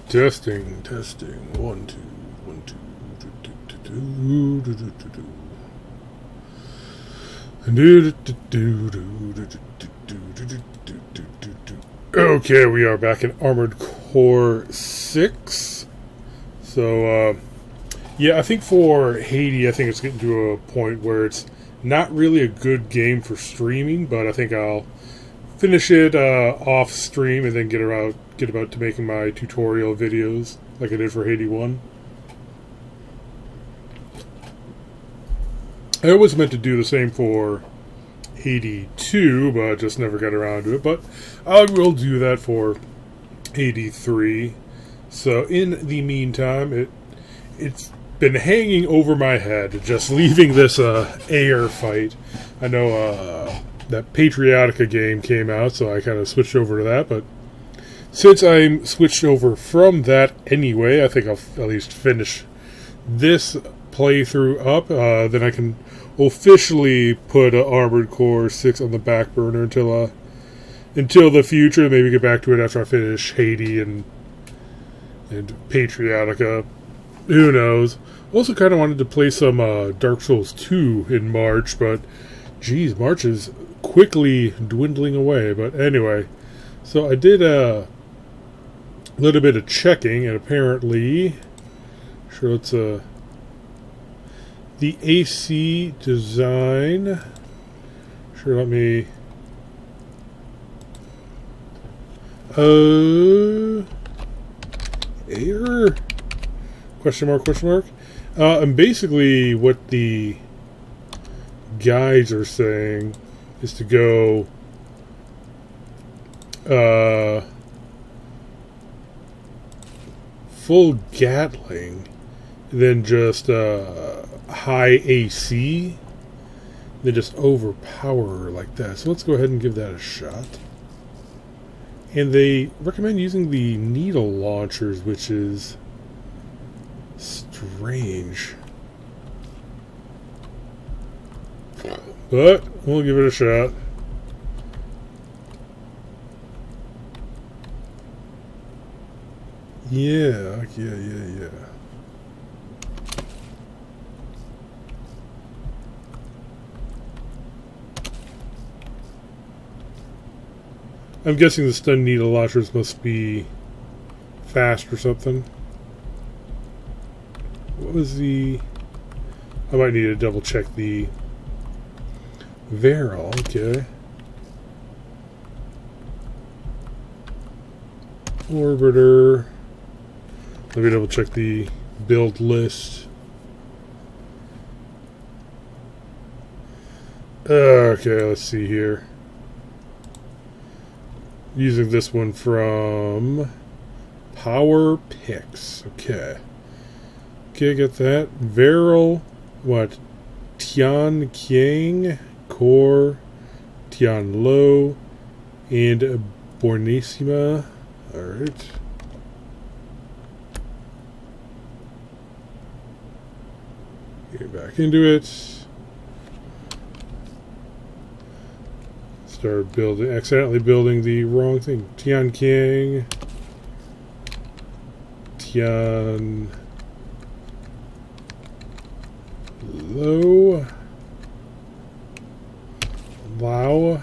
Testing, testing. 1, 2, 1, 2, 2, 2, 2, 2. Okay, we are back in Armored Core 6. So, yeah, I think for Haiti, I think it's getting to a point where it's not really a good game for streaming, but I think I'll finish it off stream and then get about to making my tutorial videos like I did for Haiti 1. I always meant to do the same for Haiti 2, but just never got around to it. But I will do that for Haiti 3. So in the meantime, it's been hanging over my head, just leaving this Ayre fight. I know that Patriotica game came out, so I kind of switched over to that. But since I'm switched over from that anyway, I think I'll at least finish this playthrough up. Then I can officially put Armored Core 6 on the back burner until the future. Maybe get back to it after I finish Haiti and Patriotica. Who knows? Also kind of wanted to play some Dark Souls 2 in March, but geez, March is quickly dwindling away. But anyway, so I did a little bit of checking, and apparently, sure, let's the AC design. Sure, let me. Ayre? Question mark, question mark. And basically, what the guides are saying is to go full Gatling, then just high AC, then just overpower her like that. So let's go ahead and give that a shot. And they recommend using the needle launchers, which is strange. But we'll give it a shot. Yeah. I'm guessing the stun needle launchers must be fast or something. What was the... I might need to double check the Varel. Okay. Orbiter. Let me double check the build list. Okay, let's see here. Using this one from Power Picks. Okay, get that. Varel, what? Tian Qiang, Core, Tian Lo, and Bornissima. Alright. Get back into it. Started accidentally building the wrong thing. Tian Qiang, Tian Lo, Lao,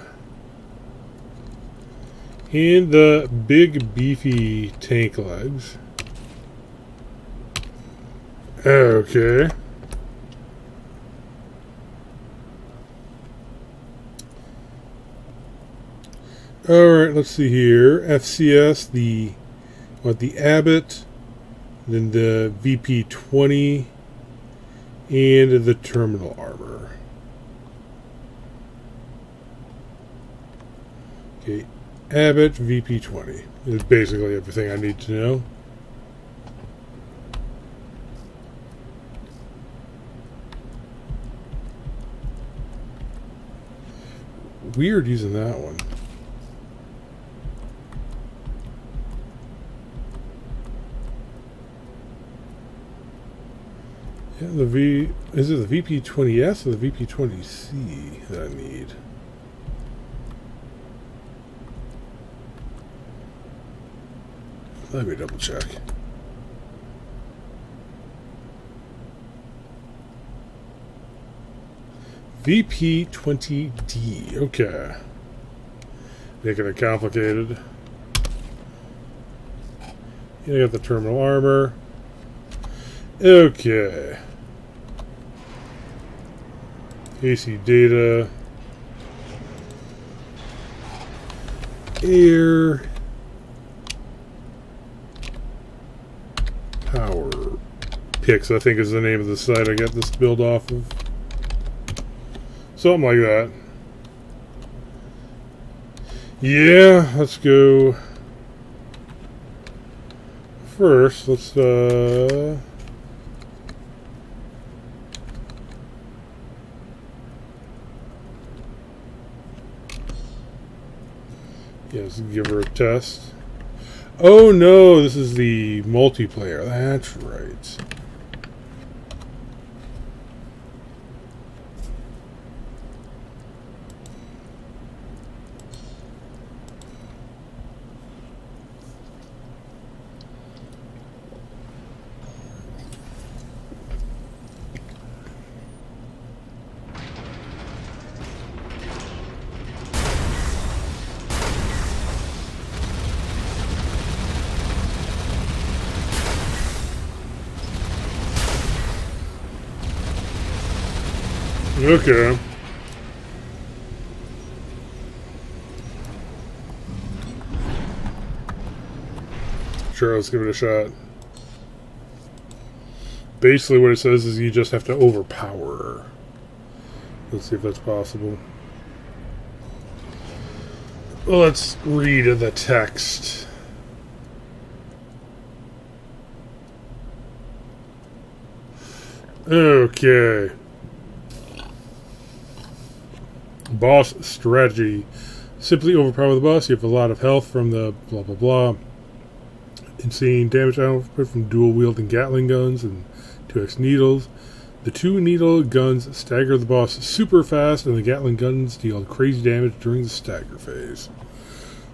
and the big beefy tank legs. Okay. Alright, let's see here. FCS, the Abbott, then the VP-20, and the terminal armor. Okay, Abbott, VP-20 is basically everything I need to know. Weird using that one. Yeah, is it the VP-20S or the VP-20C that I need? Let me double check. VP20D. Okay. Making it complicated. You got the terminal armor. Okay. AC data. Air. Power Picks, I think, is the name of the site I got this build off of. Something like that. Yeah, let's go. First, let's yes, give her a test. Oh no, this is the multiplayer. That's right. Okay. Sure, let's give it a shot. Basically what it says is you just have to overpower her. Let's see if that's possible. Well, let's read the text. Okay. Boss strategy. Simply overpower the boss. You have a lot of health from the blah blah blah. Insane damage output from dual wielding Gatling guns and 2x needles. The 2 needle guns stagger the boss super fast, and the Gatling guns deal crazy damage during the stagger phase.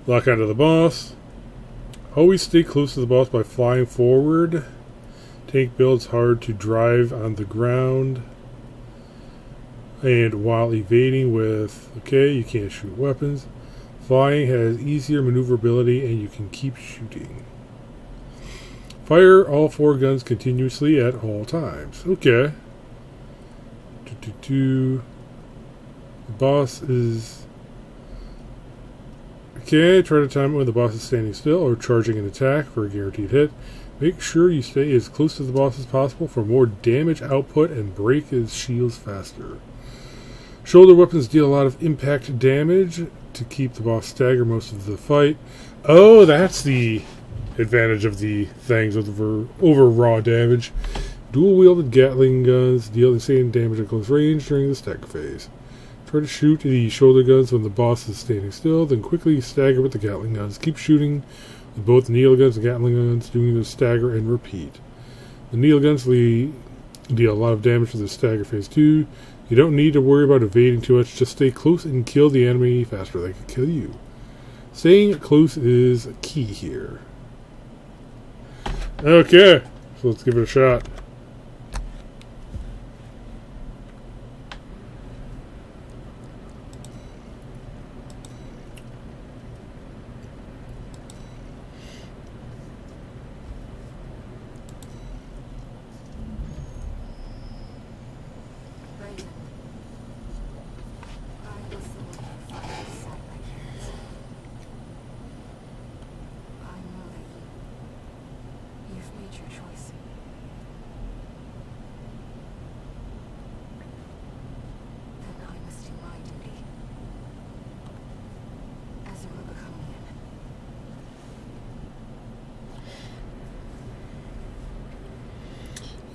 Lock onto the boss. Always stay close to the boss by flying forward. Tank builds hard to drive on the ground. And while evading with, okay, you can't shoot weapons. Flying has easier maneuverability and you can keep shooting. Fire all 4 guns continuously at all times. Okay. The boss is... Okay, try to time it when the boss is standing still or charging an attack for a guaranteed hit. Make sure you stay as close to the boss as possible for more damage output and break his shields faster. Shoulder weapons deal a lot of impact damage to keep the boss stagger most of the fight. Oh, that's the advantage of the things over raw damage. Dual-wielded Gatling guns deal the same damage at close range during the stagger phase. Try to shoot the shoulder guns when the boss is standing still, then quickly stagger with the Gatling guns. Keep shooting with both the needle guns and Gatling guns, doing the stagger and repeat. The needle guns deal a lot of damage to the stagger phase too. You don't need to worry about evading too much, just stay close and kill the enemy faster they can kill you. Staying close is key here. Okay, so let's give it a shot.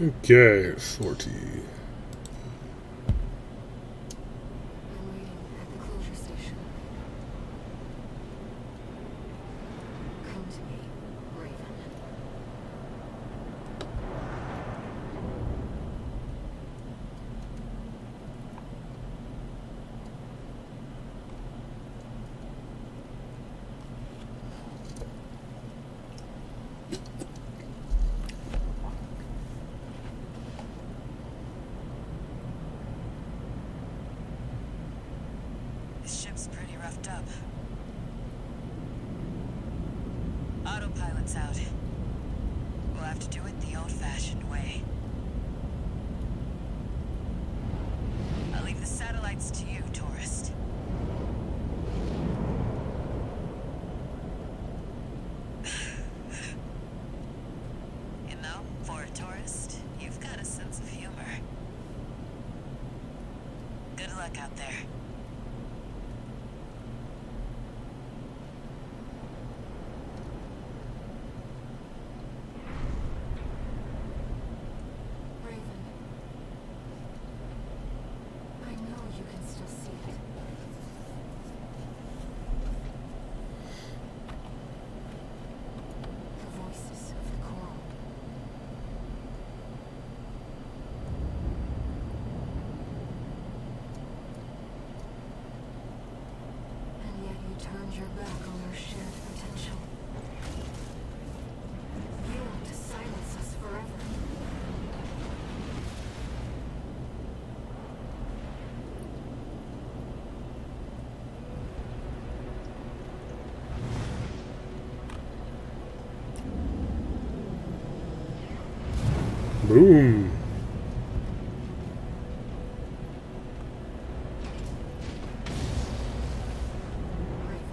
Okay, sortie. I'm waiting at the closure station. Come to me, Raven. warmed up. Autopilot's out. We'll have to do it the old-fashioned way. I'll leave the satellites to you, tourist. You know, for a tourist, you've got a sense of humor. Good luck out there. Raven. I know you can still see it. The voices of the coral. And yet you turned your back on our shared potential. You want to silence us forever. Boom. Raven,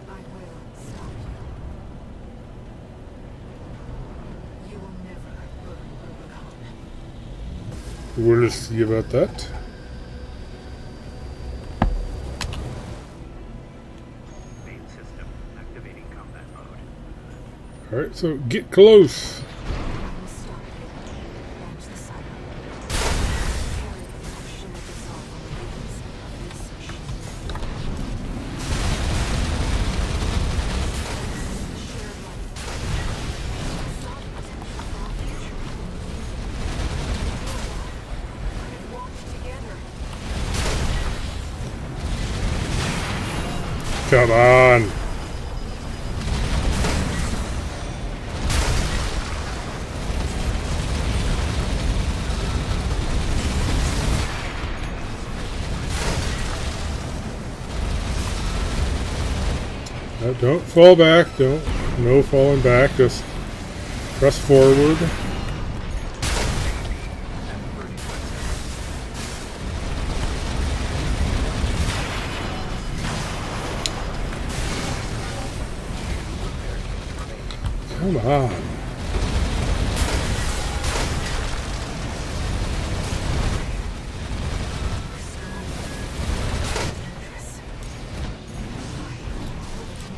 I will stop you. You will never burn Rubicon. We'll see about that. Main system activating combat mode. Alright, so get close. I will stop you. Launch the silo. Carry the motion of dissolve on the wings of this machine. Shared life. Saw the potential for our future. We have walked together. Come on. Don't fall back. No falling back. Just press forward. Come on.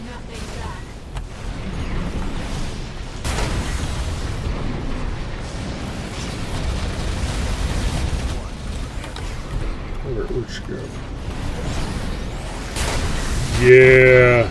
Nothing back. Where'd she go? Yeah.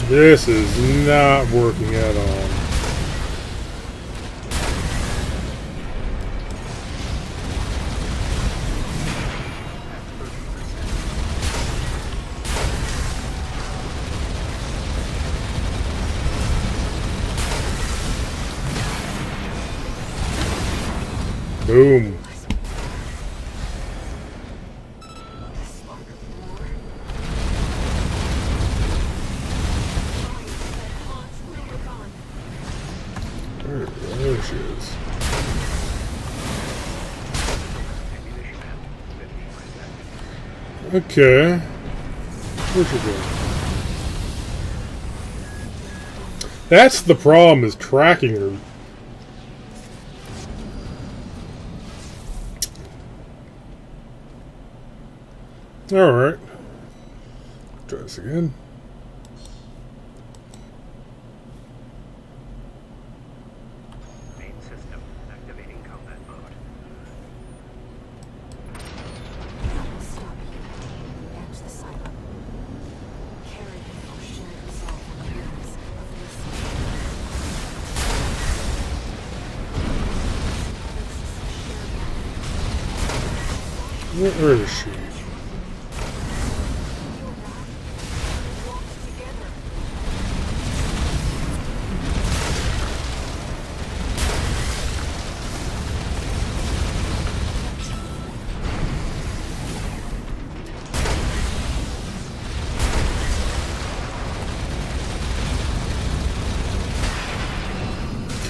This is not working at all. Boom. There she is. Okay. Where'd she go? That's the problem, is tracking her. Alright. Try this again. Main system activating combat mode. I will stop you. Launch the silo. Carry the ocean and resolve on the wings of this Where is she?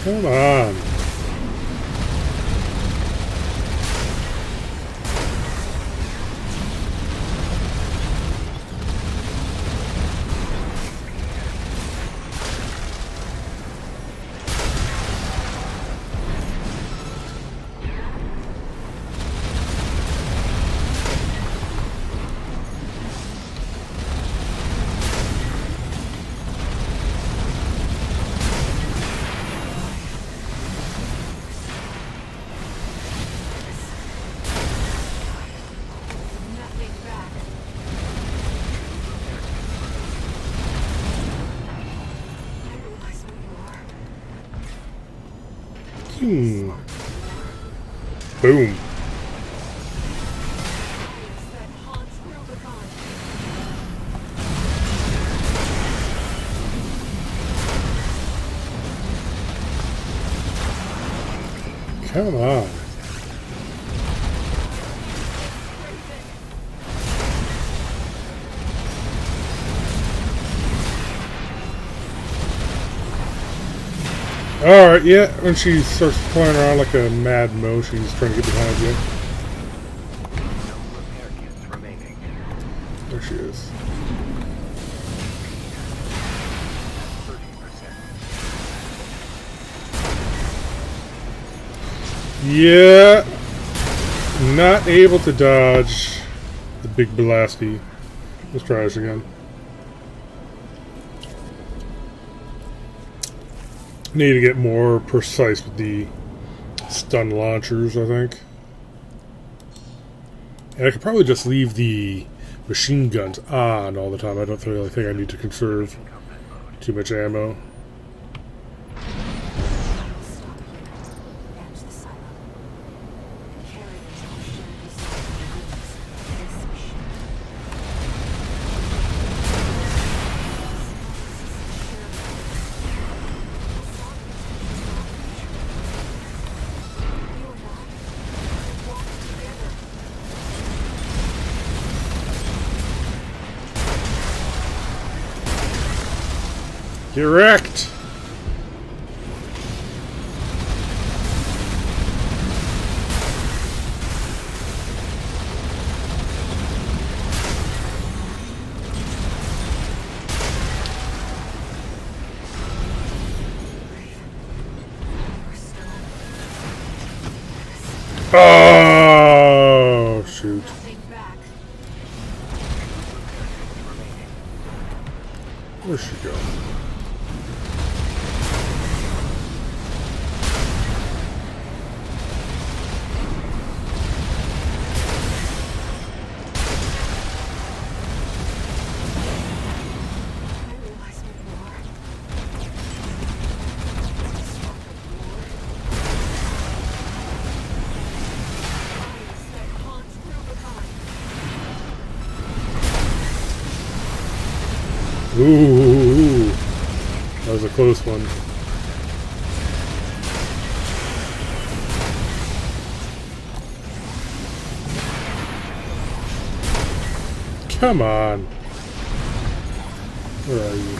Come on. Nothing back. I realize who you are. Boom. That haunts Rubicon. Come on. Alright, yeah, when she starts flying around like a mad mo, she's trying to get behind you. No repair kits remaining. There she is. 30%. Yeah. Not able to dodge the big blasty. Let's try this again. Need to get more precise with the stun launchers, I think. And I could probably just leave the machine guns on all the time. I don't really think I need to conserve Combat mode. too much ammo. Stop here. And the silo. Carry it until shared resolve removes this mission. Get wrecked! Oh, shoot. Nothing back. Where'd she go? I realize who you are. Fires that haunt Rubicon. Ooh, that was a close one. Come on. Where are you?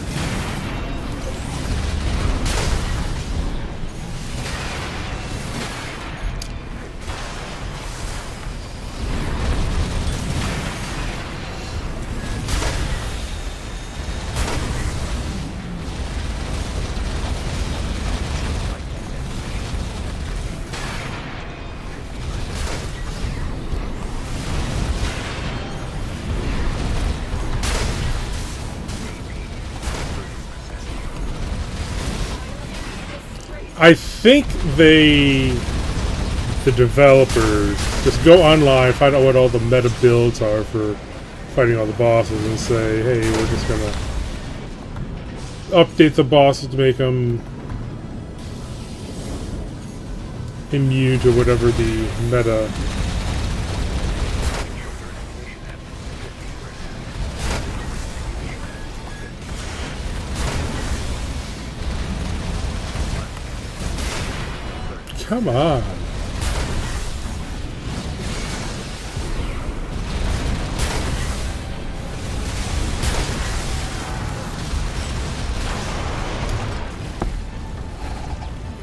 I think the developers just go online, find out what all the meta builds are for fighting all the bosses, and say, hey, we're just gonna update the bosses to make them immune to whatever the meta. Come on.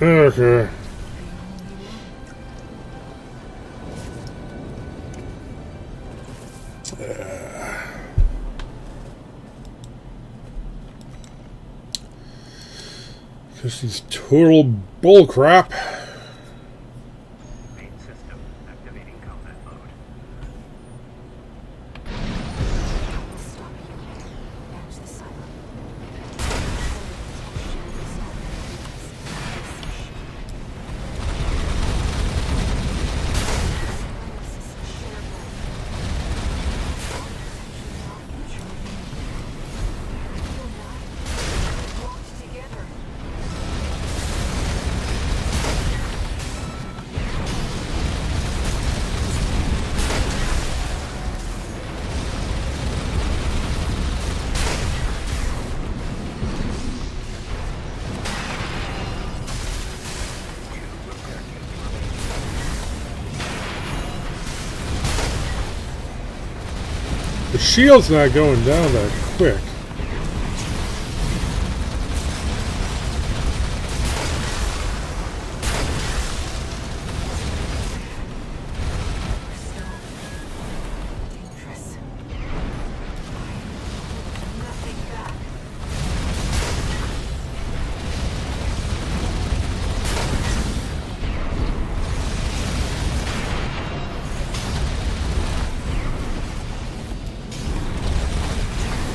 Okay. Because he's total bullcrap. Main system activating combat mode. Stop you. Manage the silo. The shield's not going down that quick. Dangerous. Nothing back.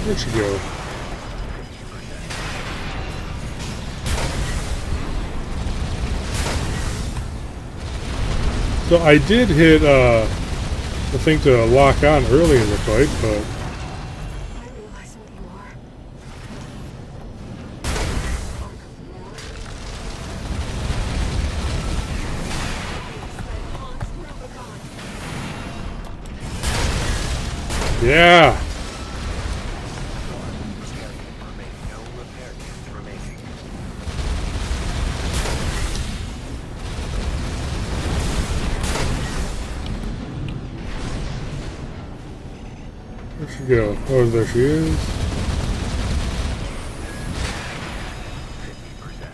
Where'd she go? So I did hit, I think to lock on early in the fight, but I realize what you are. Rubicon. yeah. No repair kits remaining. Where'd she go? Oh, there she is. 50%.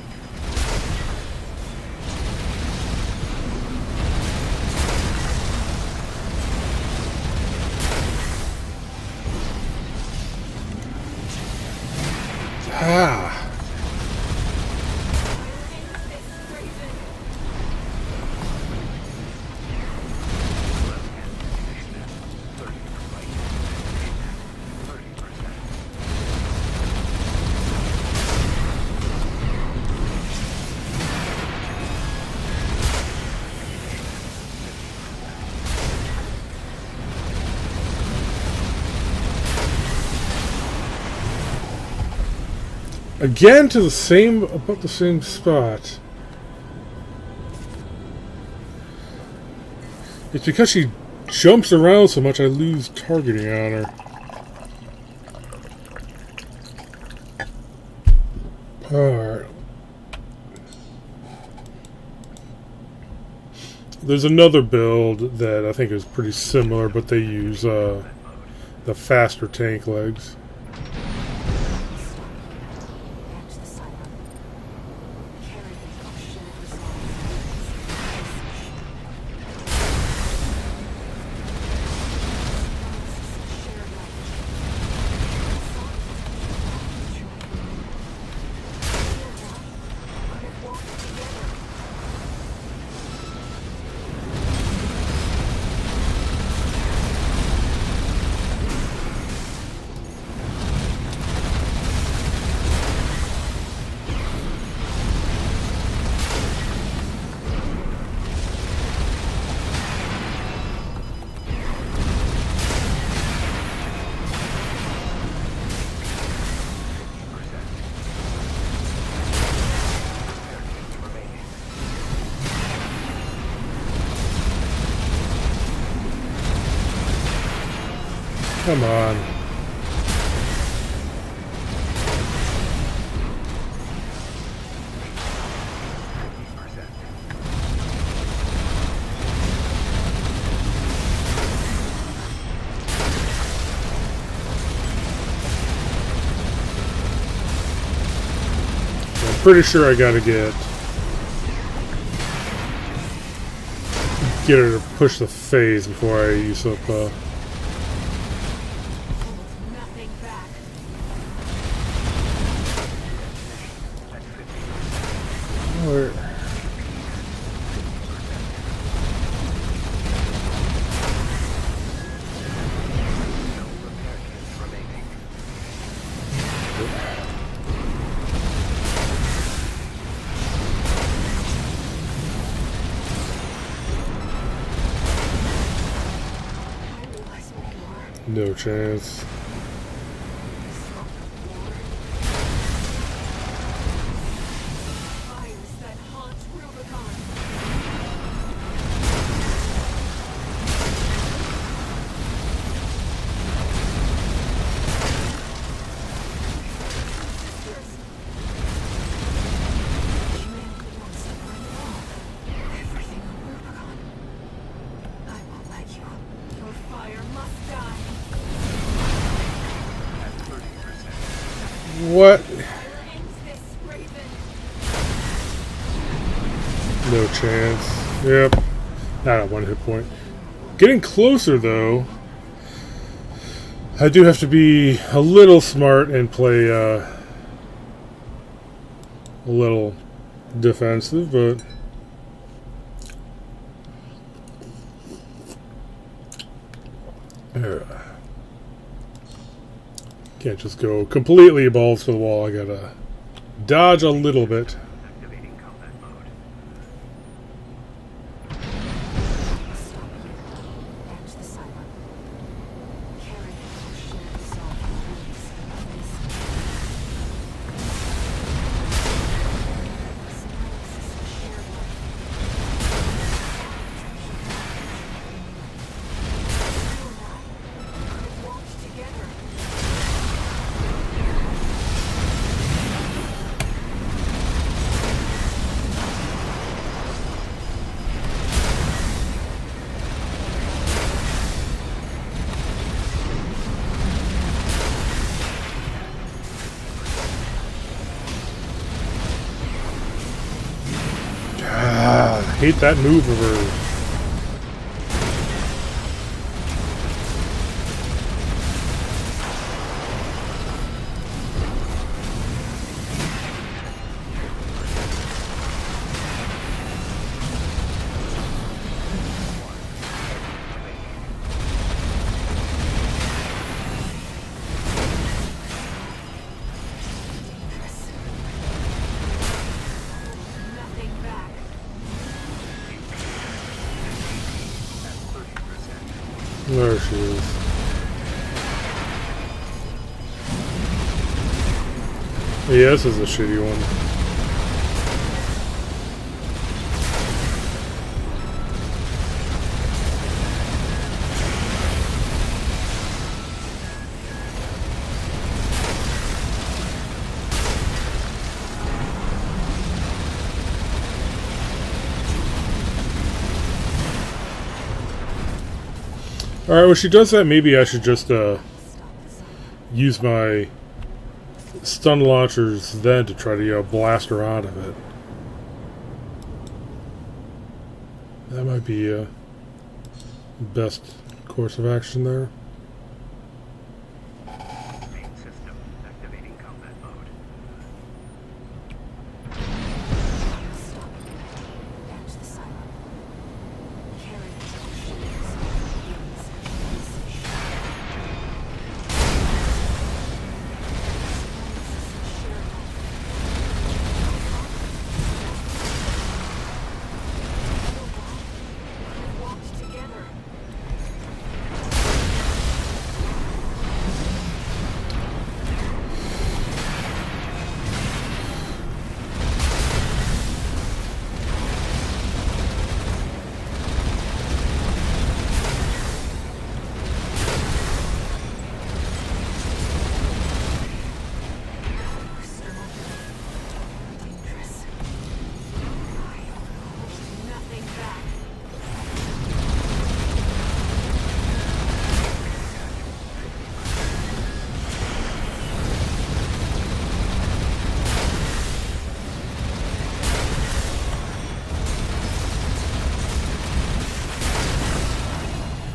Ah. Again to the same, about the same spot. It's because she jumps around so much I lose targeting on her. Alright. There's another build that I think is pretty similar, but they use the faster tank legs. Manage the silo. Carry the ocean resolve. Shared life. Could have walked together. Come on. I'm pretty sure I gotta get get her to push the phase before I use up. Hold nothing back. Where? No repair kits remaining. I realize what you are. No chance. Fires that haunt Rubicon. Sisters. Humanity wants to burn it all. Everything on Rubicon. I won't let you. Your fire must die. At 30%. What? Fire ends this, Raven. No chance. Yep. Not at 1 hit point. Getting closer though. I do have to be a little smart and play a little defensive, but can't just go completely balls to the wall. I gotta dodge a little bit. Activating combat mode. Stop you. Catch the silo. Carry our shared soul and release this. Symbiosis of shared life. You and I walked together. Ah, I hate that move of hers. Dangerous. Nothing back. At 30%. There she is. Yeah, this is a shitty one. Alright, when she does that, maybe I should just Stop the silo. use my stun launchers then to try to blast her out of it. That might be best course of action there. Main system activating combat mode. Stop you. Catch the silo. Carry our shared soul and release this. Symbiosis of shared life. We walked together.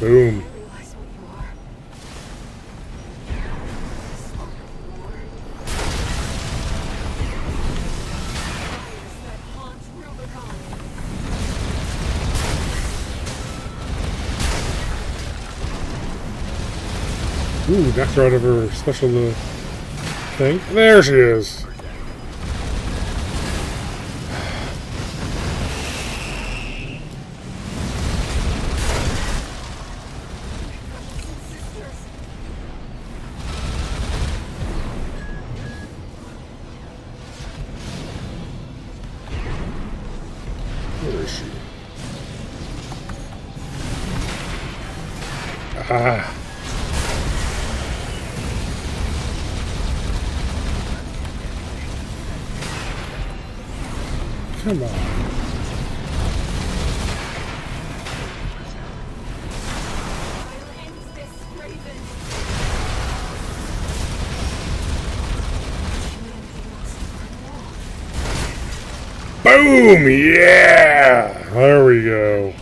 Boom. Realize what you are. Fires that haunt Rubicon. Ooh, knocked her out of her special thing. There she is. Sisters. Where is she? Ah. Come on. I'll end this, Raven. Boom! Yeah! There we go.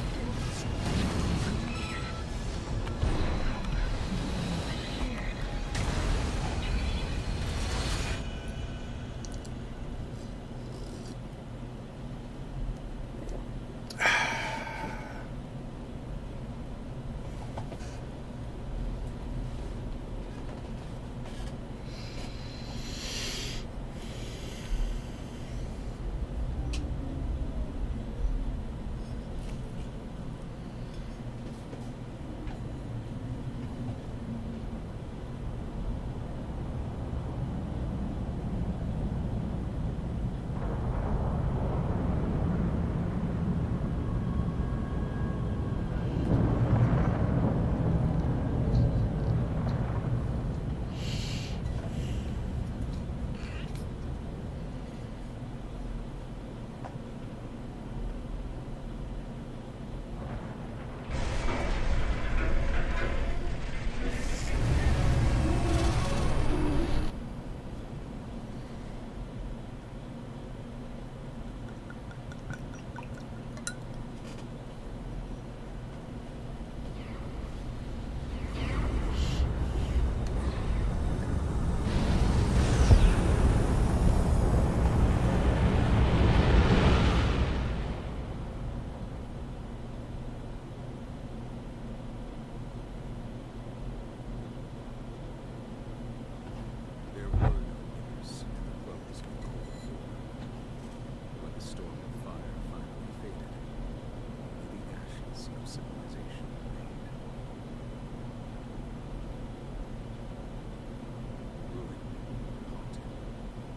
There were no winners in the close of the Cold War. When the storm of fire finally faded, only the ashes of civilization remained. Ruin haunted.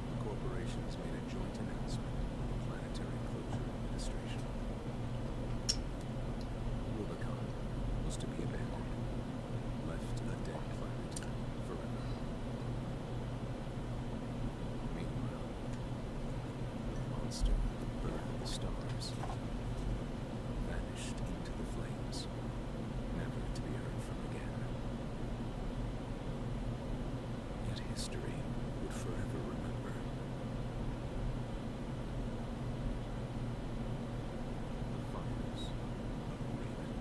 The corporations made a joint announcement on the Planetary Closure Administration. Rubicon was to be abandoned, left a dead planet forever. Meanwhile, the monster that burned the stars vanished into the flames, never to be heard from again. Yet history would forever remember. The fires of Raven.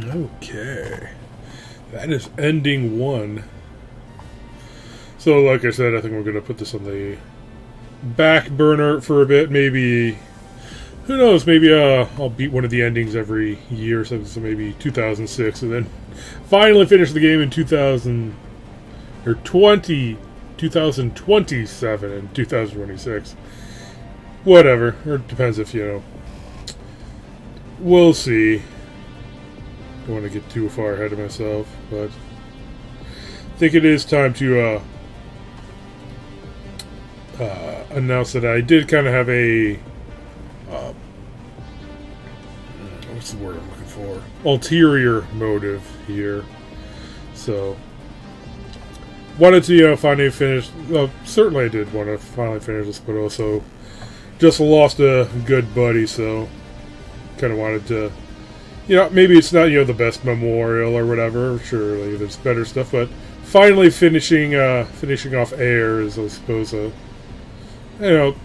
Okay. That is ending one. So, like I said, I think we're going to put this on the back burner for a bit. Maybe, who knows, maybe I'll beat one of the endings every year, so maybe 2006, and then finally finish the game in 2027 and 2026. Whatever. Or it depends if, we'll see. Don't want to get too far ahead of myself, but I think it is time to announce that I did kind of have a what's the word I'm looking for? Ulterior motive here. So wanted to finally finish. Well, certainly I did want to finally finish this, but also just lost a good buddy, so kind of wanted to, maybe it's not, the best memorial or whatever. Surely there's better stuff, but finally finishing off Ayre is, I suppose,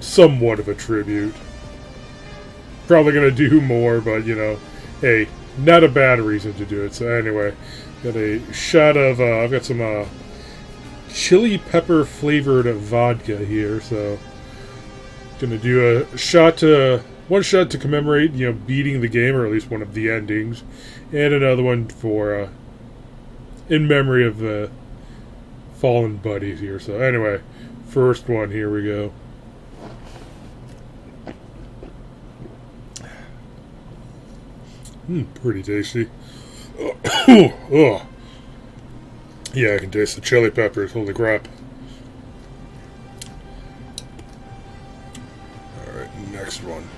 somewhat of a tribute. Probably gonna do more, but hey, not a bad reason to do it. So anyway, got a shot of I've got some chili pepper flavored vodka here, so gonna do one shot to commemorate beating the game, or at least one of the endings, and another one for in memory of the fallen buddies here. So anyway, first one, here we go. Pretty tasty. Oh. Yeah, I can taste the chili peppers. Holy crap. Alright, next one.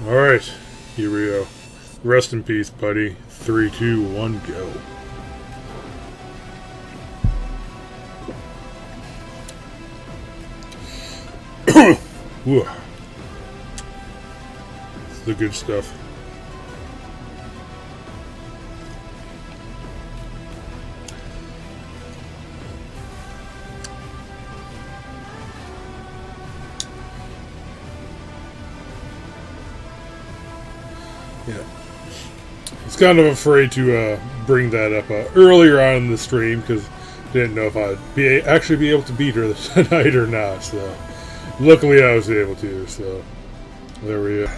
Alright, here we go. Rest in peace, buddy. 3, 2, 1, go. It's the good stuff. Yeah. I was kind of afraid to bring that up earlier on in the stream, because I didn't know if I'd actually be able to beat her tonight or not, so luckily I was able to, so there we go.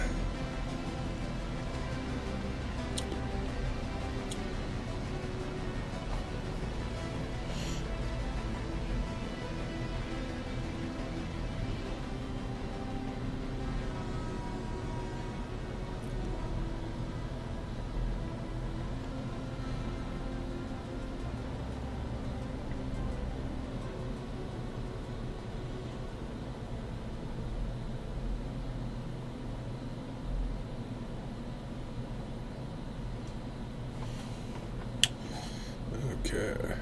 Okay.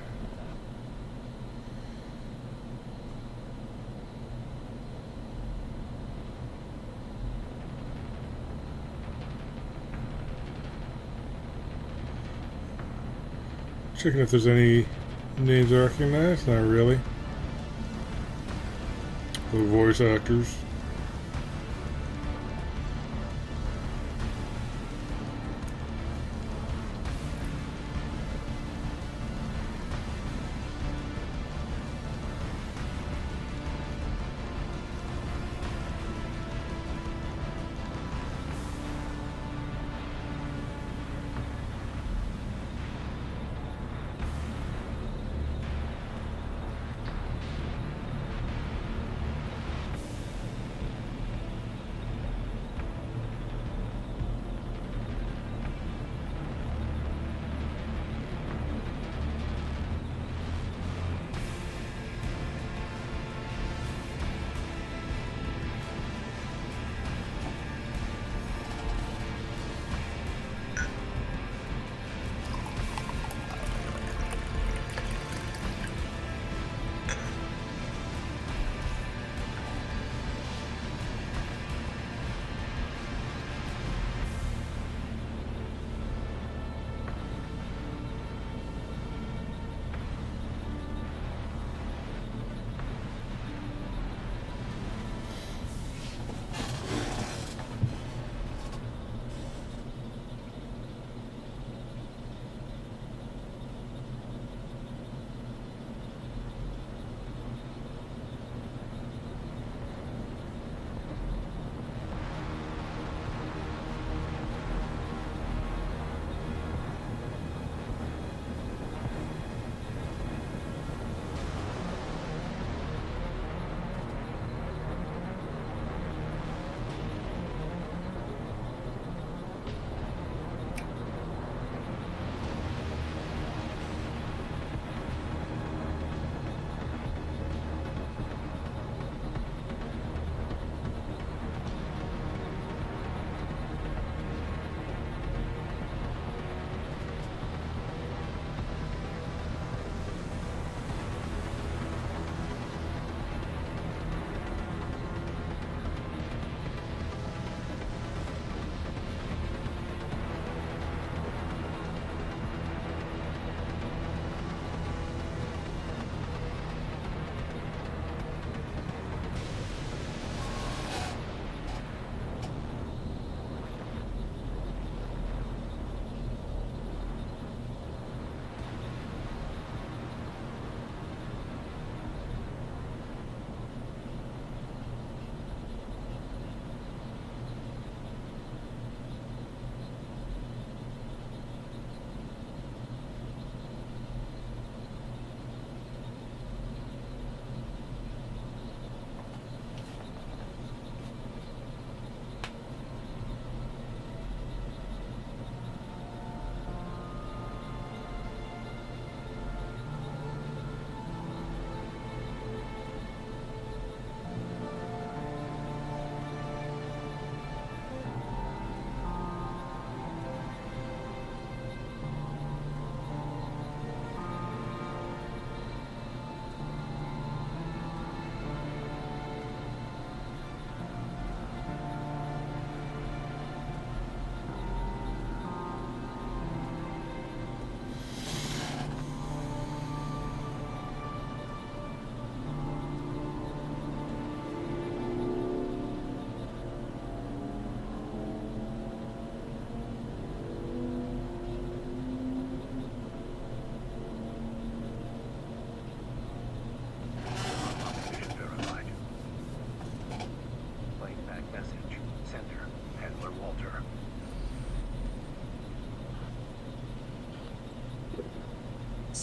Checking if there's any names I recognize. Not really. The voice actors.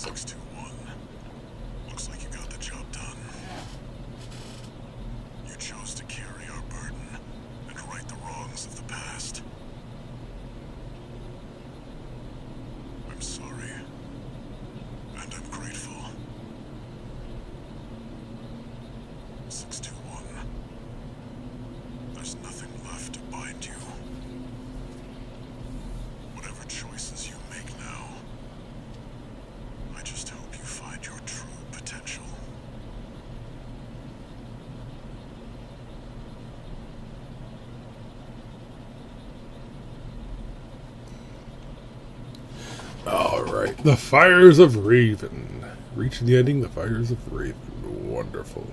621. Looks like you got the job done. You chose to carry our burden and right the wrongs of the past. I'm sorry. And I'm grateful. 621. There's nothing left to bind you. Whatever choices you make now, I just hope you find your true potential. Alright. The Fires of Raven. Reach the ending, The Fires of Raven. Wonderful.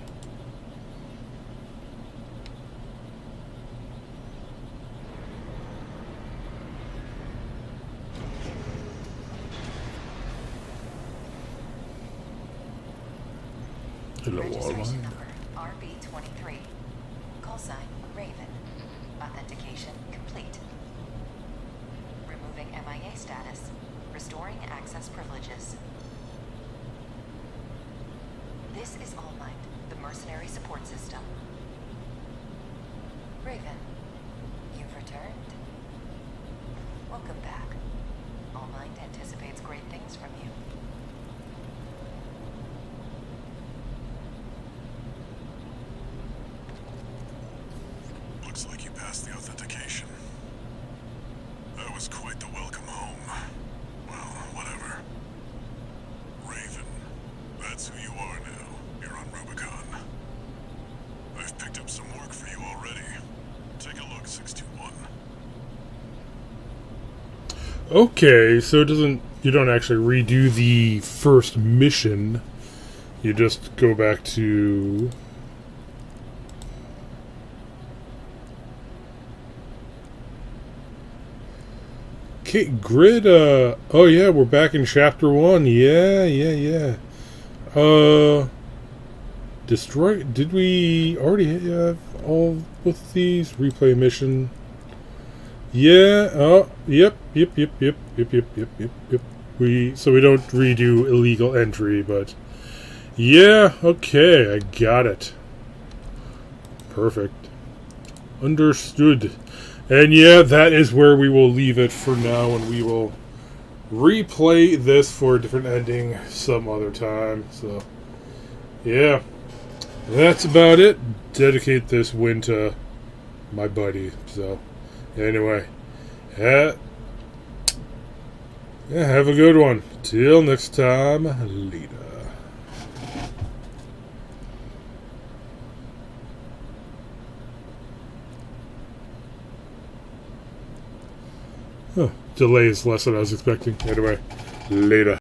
Hello, Registration online. number RB23. Call sign Raven. Authentication complete. Removing MIA status. Restoring access privileges. This is All Might, the mercenary support system. Raven, you've returned. Welcome back. All Might anticipates great things from you. Looks like you passed the authentication. That was quite the welcome home. Well, whatever. Raven, that's who you are now. You're on Rubicon. I've picked up some work for you already. Take a look, 621. Okay, so you don't actually redo the first mission. You just go back to... Okay, grid, oh yeah, we're back in chapter 1. Yeah. Destroy, did we already have all with these? Replay mission. Yeah, oh, yep. So we don't redo illegal entry, but yeah, okay, I got it. Perfect. Understood. And yeah, that is where we will leave it for now, and we will replay this for a different ending some other time. So, yeah, that's about it. Dedicate this win to my buddy. So, anyway, have a good one. Till next time, later. Delay is less than I was expecting. Anyway, later.